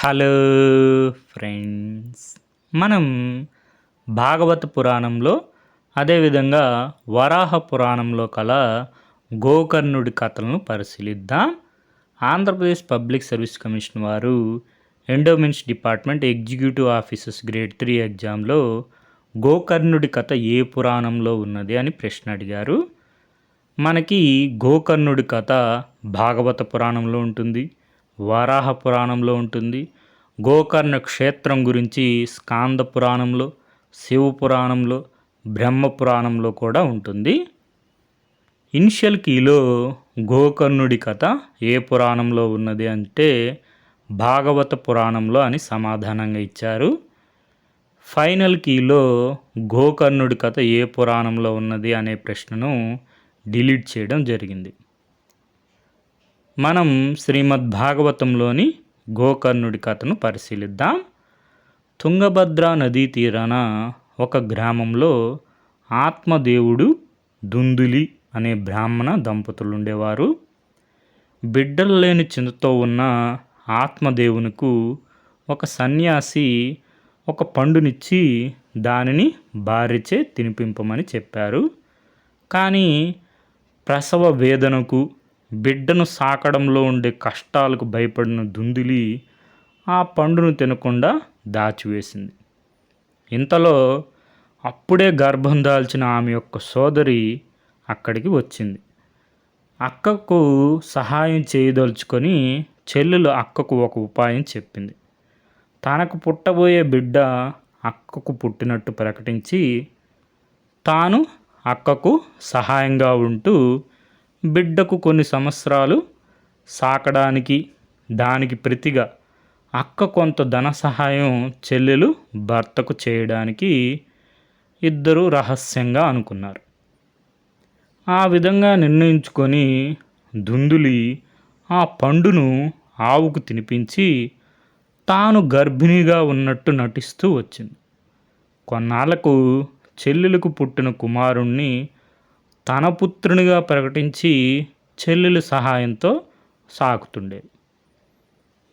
Hello friends, మనం భాగవత పురాణంలో అదేవిధంగా వరాహ పురాణంలో కల గోకర్ణుడి కథలను పరిశీలిద్దాం. ఆంధ్రప్రదేశ్ పబ్లిక్ సర్వీస్ కమిషన్ వారు endowments department executive officers grade 3 ఎగ్జామ్లో గోకర్ణుడి కథ ఏ పురాణంలో ఉన్నది అని ప్రశ్న అడిగారు. మనకి గోకర్ణుడి కథ భాగవత పురాణంలో ఉంటుంది, వరాహ పురాణంలో ఉంటుంది. గోకర్ణ క్షేత్రం గురించి స్కాంద పురాణంలో, శివ పురాణంలో, బ్రహ్మ పురాణంలో కూడా ఉంటుంది. ఇనిషియల్ కీలో గోకర్ణుడి కథ ఏ పురాణంలో ఉన్నది అంటే భాగవత పురాణంలో అని సమాధానంగా ఇచ్చారు. ఫైనల్ కీలో గోకర్ణుడి కథ ఏ పురాణంలో ఉన్నది అనే ప్రశ్నను డిలీట్ చేయడం జరిగింది. మనం శ్రీమద్ భాగవతంలోని గోకర్ణుడి కథను పరిశీలిద్దాం. తుంగభద్ర నదీ తీరాన ఒక గ్రామంలో ఆత్మదేవుడు, దుందులి అనే బ్రాహ్మణ దంపతులు ఉండేవారు. బిడ్డలు లేని చింతతో ఉన్న ఆత్మదేవునికు ఒక సన్యాసి ఒక పండునిచ్చి దానిని భార్యచే తినిపింపమని చెప్పారు. కానీ ప్రసవ వేదనకు, బిడ్డను సాకడంలో ఉండే కష్టాలకు భయపడిన దుందులి ఆ పండును తినకుండా దాచివేసింది. ఇంతలో అప్పుడే గర్భం దాల్చిన ఆమె యొక్క సోదరి అక్కడికి వచ్చింది. అక్కకు సహాయం చేయదలుచుకొని చెల్లెలు అక్కకు ఒక ఉపాయం చెప్పింది. తనకు పుట్టబోయే బిడ్డ అక్కకు పుట్టినట్టు ప్రకటించి తాను అక్కకు సహాయంగా ఉంటూ బిడ్డకు కొన్ని సంవత్సరాలు సాకడానికి, దానికి ప్రతిగా అక్క కొంత ధన సహాయం చెల్లెలు భర్తకు చేయడానికి ఇద్దరు రహస్యంగా అనుకున్నారు. ఆ విధంగా నిర్ణయించుకొని దుందులి ఆ పండును ఆవుకు తినిపించి తాను గర్భిణిగా ఉన్నట్టు నటిస్తూ వచ్చింది. కొన్నాళ్లకు చెల్లెలకు పుట్టిన కుమారుణ్ణి తన పుత్రునిగా ప్రకటించి చెల్లెలు సహాయంతో సాకుతుండేది.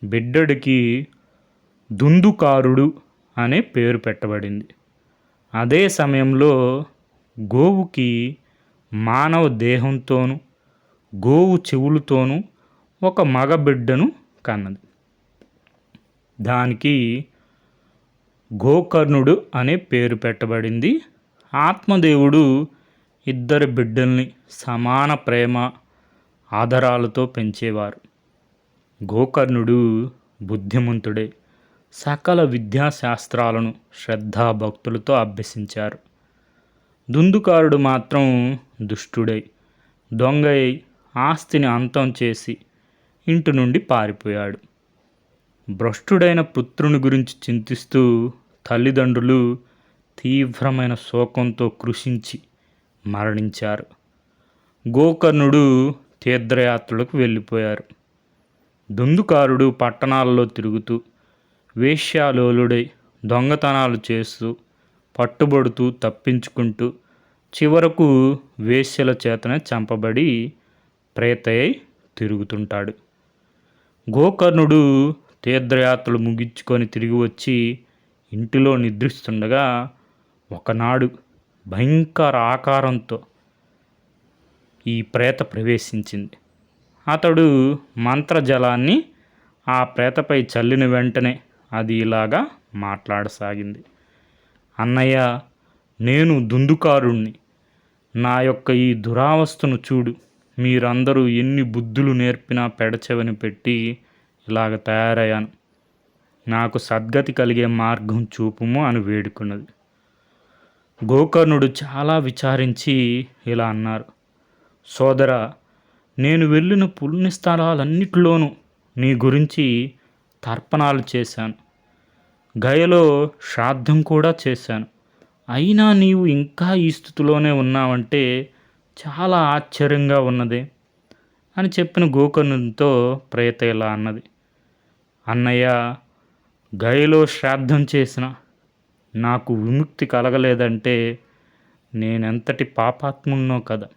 బిడ్డడికి దుందుకారుడు అనే పేరు పెట్టబడింది. అదే సమయంలో గోవుకి మానవ దేహంతోనూ గోవు చెవులతోనూ ఒక మగ బిడ్డను కన్నది. దానికి గోకర్ణుడు అనే పేరు పెట్టబడింది. ఆత్మదేవుడు ఇద్దరు బిడ్డల్ని సమాన ప్రేమ ఆదరాలతో పెంచేవారు. గోకర్ణుడు బుద్ధిమంతుడే, సకల విద్యాశాస్త్రాలను శ్రద్ధాభక్తులతో అభ్యసించారు. దుందుకారుడు మాత్రం దుష్టుడై, దొంగై ఆస్తిని అంతం చేసి ఇంటి నుండి పారిపోయాడు. భ్రష్టుడైన పుత్రుని గురించి చింతిస్తూ తల్లిదండ్రులు తీవ్రమైన శోకంతో కృషించి మరణించారు. గోకర్ణుడు తీర్థయాత్రలకు వెళ్ళిపోయారు. దుందుకారుడు పట్టణాలలో తిరుగుతూ వేశ్యాలోలుడై దొంగతనాలు చేస్తూ పట్టుబడుతూ తప్పించుకుంటూ చివరకు వేశ్యల చేతనే చంపబడి ప్రేతయ్య తిరుగుతుంటాడు. గోకర్ణుడు తీర్థయాత్రలు ముగించుకొని తిరిగి వచ్చి ఇంటిలో నిద్రిస్తుండగా ఒకనాడు భయంకర ఆకారంతో ఈ ప్రేత ప్రవేశించింది. అతడు మంత్రజలాన్ని ఆ ప్రేతపై చల్లిన వెంటనే అది ఇలాగా మాట్లాడసాగింది. అన్నయ్య, నేను దుందుకారుణ్ణి. నా యొక్క ఈ దురావస్థను చూడు. మీరందరూ ఎన్ని బుద్ధులు నేర్పినా పెడచెవిని పెట్టి ఇలాగ తయారయ్యాను. నాకు సద్గతి కలిగే మార్గం చూపుము అని వేడుకున్నది. గోకర్ణుడు చాలా విచారించి ఇలా అన్నారు. సోదరా, నేను వెళ్ళిన పుణ్యస్థలాలన్నిటిలోనూ నీ గురించి తర్పణాలు చేశాను. గయలో శ్రాద్ధం కూడా చేశాను. అయినా నీవు ఇంకా ఈ స్థితిలోనే ఉన్నావంటే చాలా ఆశ్చర్యంగా ఉన్నదే అని చెప్పిన గోకర్ణునితో ప్రేత ఇలా అన్నది. అన్నయ్య, గయలో శ్రాద్ధం చేసిన నాకు విముక్తి కలగలేదంటే నేనెంతటి పాపాత్మున్నో కదా.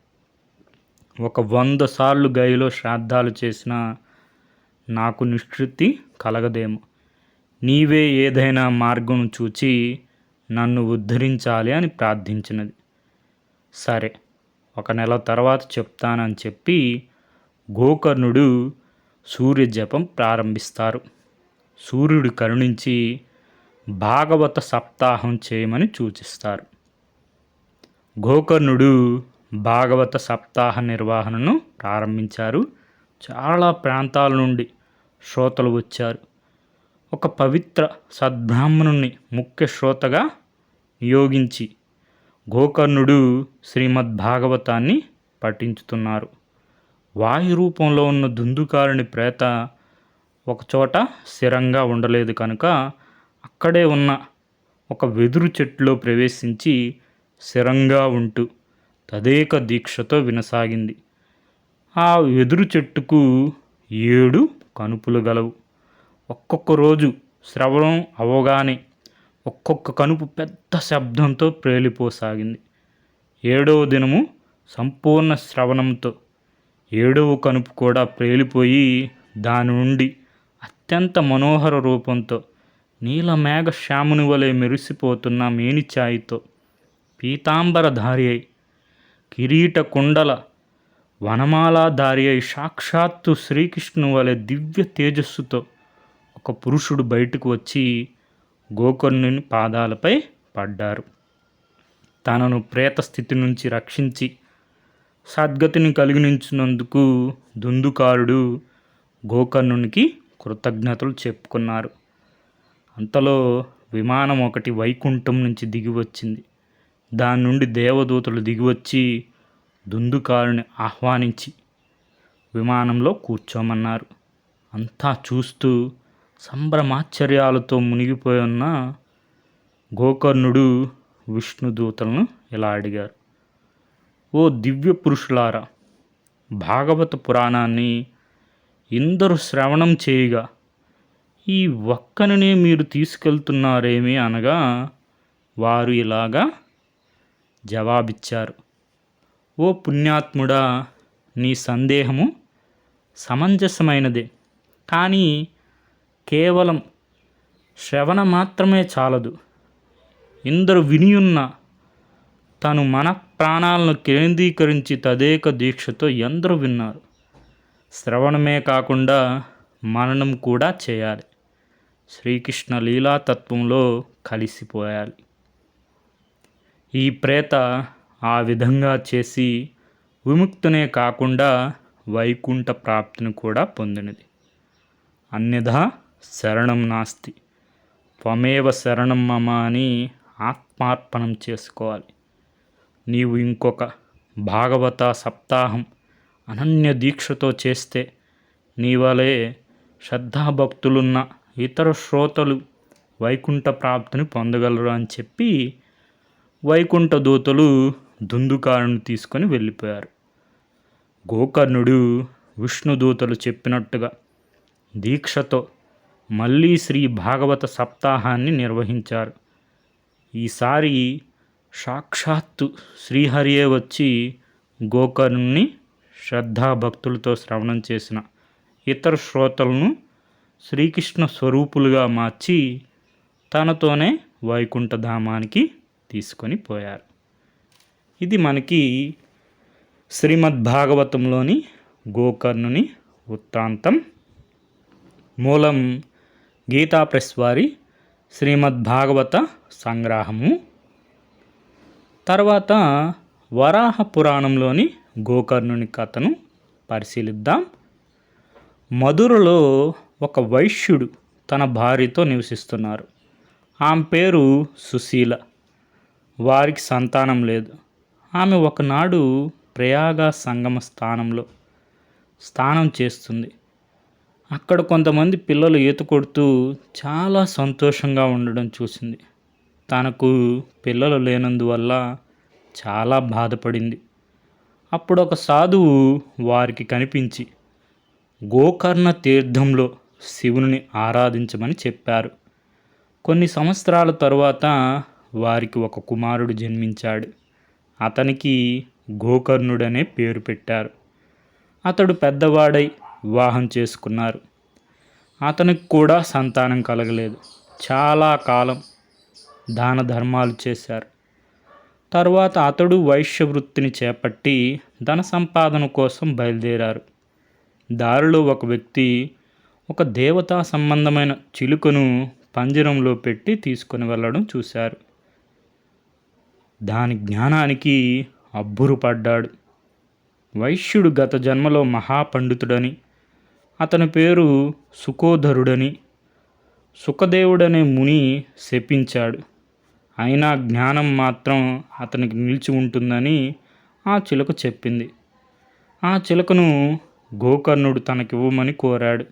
ఒక 100 సార్లు గయలో శ్రాద్ధాలు చేసినా నాకు నిష్కృతి కలగదేమో. నీవే ఏదైనా మార్గం చూచి నన్ను ఉద్ధరించాలి అని ప్రార్థించినది. సరే, 1 నెల తర్వాత చెప్తానని చెప్పి గోకర్ణుడు సూర్య జపం ప్రారంభిస్తారు. సూర్యుడు కరుణించి భాగవత సప్తాహం చేయమని సూచిస్తారు. గోకర్ణుడు భాగవత సప్తాహ నిర్వహణను ప్రారంభించారు. చాలా ప్రాంతాల నుండి శ్రోతలు వచ్చారు. ఒక పవిత్ర సద్బ్రాహ్మణుని ముఖ్య శ్రోతగా నియోగించి గోకర్ణుడు శ్రీమద్ భాగవతాన్ని పఠించుతున్నారు. వాయు రూపంలో ఉన్న దుందుకారుని ప్రేత ఒకచోట స్థిరంగా ఉండలేదు కనుక అక్కడే ఉన్న ఒక వెదురు చెట్టులో ప్రవేశించి స్థిరంగా ఉంటూ తదేక దీక్షతో వినసాగింది. ఆ వెదురు చెట్టుకు 7 కనుపులు గలవు. ఒక్కొక్క రోజు శ్రవణం అవగానే ఒక్కొక్క కనుపు పెద్ద శబ్దంతో ప్రేలిపోసాగింది. 7వ దినము సంపూర్ణ శ్రవణంతో 7వ కనుపు కూడా ప్రేలిపోయి దాని నుండి అత్యంత మనోహర రూపంతో నీలమేఘ శ్యాముని వలె మెరిసిపోతున్న మేనిఛాయితో పీతాంబరధారి అయి కిరీట కుండల వనమాలాధారి అయి సాక్షాత్తు శ్రీకృష్ణు వలె దివ్య తేజస్సుతో ఒక పురుషుడు బయటకు వచ్చి గోకర్ణుని పాదాలపై పడ్డారు. తనను ప్రేత స్థితి నుంచి రక్షించి సద్గతిని కలిగించినందుకు దుందుకారుడు గోకర్ణునికి కృతజ్ఞతలు చెప్పుకున్నారు. అంతలో విమానం ఒకటి వైకుంఠం నుంచి దిగి వచ్చింది. దాని నుండి దేవదూతలు దిగివచ్చి దుందుకారుని ఆహ్వానించి విమానంలో కూర్చోమన్నారు. అంతా చూస్తూ సంభ్రమాశ్చర్యాలతో మునిగిపోయి ఉన్న గోకర్ణుడు విష్ణుదూతలను ఇలా అడిగారు. ఓ దివ్య పురుషులారా, భాగవత పురాణాన్ని ఇందరు శ్రవణం చేయగా ఈ ఒక్కనినే మీరు తీసుకెళ్తున్నారేమి అనగా వారు ఇలాగా జవాబిచ్చారు. ఓ పుణ్యాత్ముడా, నీ సందేహము సమంజసమైనదే. కానీ కేవలం శ్రవణ మాత్రమే చాలదు. ఇందరు వినియున్న తను మన ప్రాణాలను కేంద్రీకరించి తదేక దీక్షతో ఎందరూ విన్నారు. శ్రవణమే కాకుండా మననం కూడా చేయాలి. శ్రీకృష్ణ లీలాతత్వంలో కలిసిపోయాలి. ఈ ప్రేత ఆ విధంగా చేసి విముక్తునే కాకుండా వైకుంఠ ప్రాప్తిని కూడా పొందినది. అన్యథా శరణం నాస్తి, త్వమేవ శరణం మమ అని ఆత్మార్పణం చేసుకోవాలి. నీవు ఇంకొక భాగవత సప్తాహం అనన్య దీక్షతో చేస్తే నీ వలె శ్రద్ధాభక్తులున్న ఇతర శ్రోతలు వైకుంఠ ప్రాప్తిని పొందగలరు అని చెప్పి వైకుంఠ దూతలు దుందుకారుని తీసుకొని వెళ్ళిపోయారు. గోకర్ణుడు విష్ణుదూతలు చెప్పినట్టుగా దీక్షతో మళ్ళీ శ్రీ భాగవత సప్తాహాన్ని నిర్వహించారు. ఈసారి సాక్షాత్తు శ్రీహరియే వచ్చి గోకర్ణుని శ్రద్ధాభక్తులతో శ్రవణం చేసిన ఇతర శ్రోతలను శ్రీకృష్ణ స్వరూపులుగా మార్చి తనతోనే వైకుంఠధామానికి తీసుకొని పోయారు. ఇది మనకి శ్రీమద్భాగవతంలోని గోకర్ణుని వృత్తాంతం. మూలం గీతా ప్రెస్ వారి శ్రీమద్భాగవత సంగ్రహము. తర్వాత వరాహ పురాణంలోని గోకర్ణుని కథను పరిశీలిద్దాం. మధురలో ఒక వైశ్యుడు తన భార్యతో నివసిస్తున్నారు. ఆమె పేరు సుశీల. వారికి సంతానం లేదు. ఆమె ఒకనాడు ప్రయాగ సంగమ స్థానంలో స్నానం చేస్తుంది. అక్కడ కొంతమంది పిల్లలు ఈత కొడుతూ చాలా సంతోషంగా ఉండడం చూసింది. తనకు పిల్లలు లేనందువల్ల చాలా బాధపడింది. అప్పుడు ఒక సాధువు వారికి కనిపించి గోకర్ణ తీర్థంలో శివుని ఆరాధించమని చెప్పారు. కొన్ని సంవత్సరాల తరువాత వారికి ఒక కుమారుడు జన్మించాడు. అతనికి గోకర్ణుడనే పేరు పెట్టారు. అతడు పెద్దవాడై వివాహం చేసుకున్నారు. అతనికి కూడా సంతానం కలగలేదు. చాలా కాలం దాన ధర్మాలు చేశారు. తరువాత అతడు వైశ్య వృత్తిని చేపట్టి ధన సంపాదన కోసం బయలుదేరారు. దారిలో ఒక వ్యక్తి ఒక దేవతా సంబంధమైన చిలుకను పంజరంలో పెట్టి తీసుకొని వెళ్ళడం చూశారు. దాని జ్ఞానానికి అబ్బురుపడ్డాడు. వైశ్యుడు గత జన్మలో మహాపండితుడని, అతని పేరు సుకోధరుడని సుఖదేవుడనే ముని శపించాడు. అయినా జ్ఞానం మాత్రం అతనికి నిలిచి ఉంటుందని ఆ చిలుక చెప్పింది. ఆ చిలుకను గోకర్ణుడు తనకివ్వమని కోరాడు.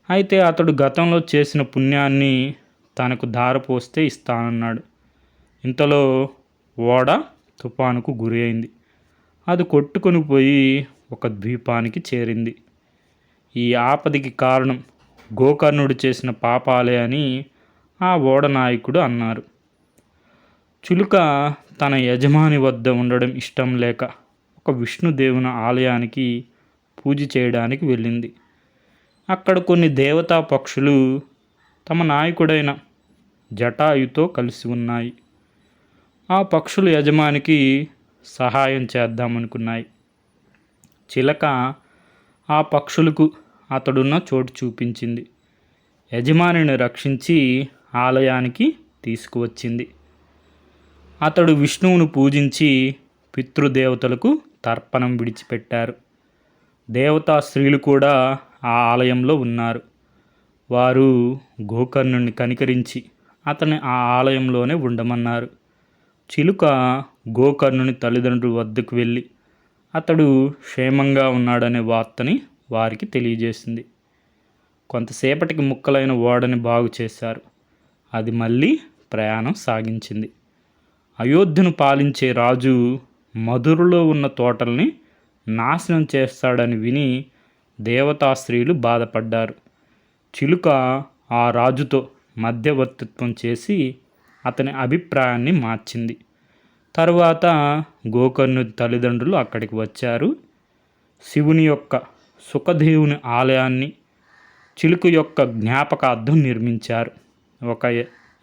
అయితే అతడు గతంలో చేసిన పుణ్యాన్ని తనకు ధారపోస్తే ఇస్తానన్నాడు. ఇంతలో ఓడ తుఫానుకు గురి అయింది. అది కొట్టుకొని పోయి ఒక ద్వీపానికి చేరింది. ఈ ఆపదకి కారణం గోకర్ణుడు చేసిన పాపాలే అని ఆ ఓడ నాయకుడు అన్నారు. చిలుక తన యజమాని వద్ద ఉండడం ఇష్టం లేక ఒక విష్ణుదేవుని ఆలయానికి పూజ చేయడానికి వెళ్ళింది. అక్కడ కొన్ని దేవతా పక్షులు తమ నాయకుడైన జటాయుతో కలిసి ఉన్నాయి. ఆ పక్షులు యజమానికి సహాయం చేద్దామనుకున్నాయి. చిలక ఆ పక్షులకు అతడున్న చోటు చూపించింది. యజమానిని రక్షించి ఆలయానికి తీసుకువచ్చింది. అతడు విష్ణువును పూజించి పితృదేవతలకు తర్పణం విడిచిపెట్టారు. దేవతా స్త్రీలు కూడా ఆ ఆలయంలో ఉన్నారు. వారు గోకర్ణుని కనికరించి అతని ఆ ఆలయంలోనే ఉండమన్నారు. చిలుక గోకర్ణుని తల్లిదండ్రుల వద్దకు వెళ్ళి అతడు క్షేమంగా ఉన్నాడనే వార్తని వారికి తెలియజేసింది. కొంతసేపటికి ముక్కలైన ఓడని బాగు చేశారు. అది మళ్ళీ ప్రయాణం సాగించింది. అయోధ్యను పాలించే రాజు మధురలో ఉన్న తోటల్ని నాశనం చేస్తాడని విని దేవతా స్త్రీలు బాధపడ్డారు. చిలుక ఆ రాజుతో మధ్యవర్తిత్వం చేసి అతని అభిప్రాయాన్ని మార్చింది. తరువాత గోకర్ణుడి తల్లిదండ్రులు అక్కడికి వచ్చారు. శివుని యొక్క సుఖదేవుని ఆలయాన్ని చిలుక యొక్క జ్ఞాపకార్థం నిర్మించారు. ఒక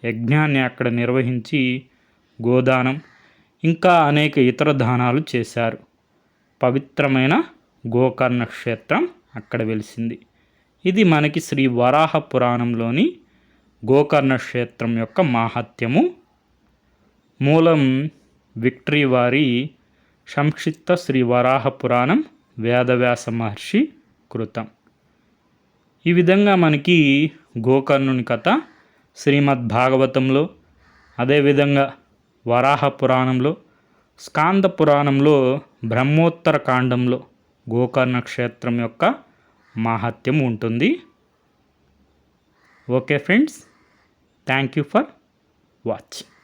యజ్ఞాన్ని అక్కడ నిర్వహించి గోదానం ఇంకా అనేక ఇతర దానాలు చేశారు. పవిత్రమైన గోకర్ణ క్షేత్రం అక్కడ వెలిసింది. ఇది మనకి శ్రీ వరాహ పురాణంలోని గోకర్ణ క్షేత్రం యొక్క మాహాత్మ్యము. మూలం విక్టరీ వారి సంక్షిప్త శ్రీ వరాహ పురాణం వేదవ్యాస మహర్షి కృతం. ఈ విధంగా మనకి గోకర్ణుని కథ శ్రీమద్ భాగవతంలో, అదేవిధంగా వరాహ పురాణంలో, స్కాంద పురాణంలో బ్రహ్మోత్తర కాండంలో గోకర్ణ క్షేత్రం యొక్క మాహాత్మ్యం ఉంటుంది. Okay friends, thank you for watching.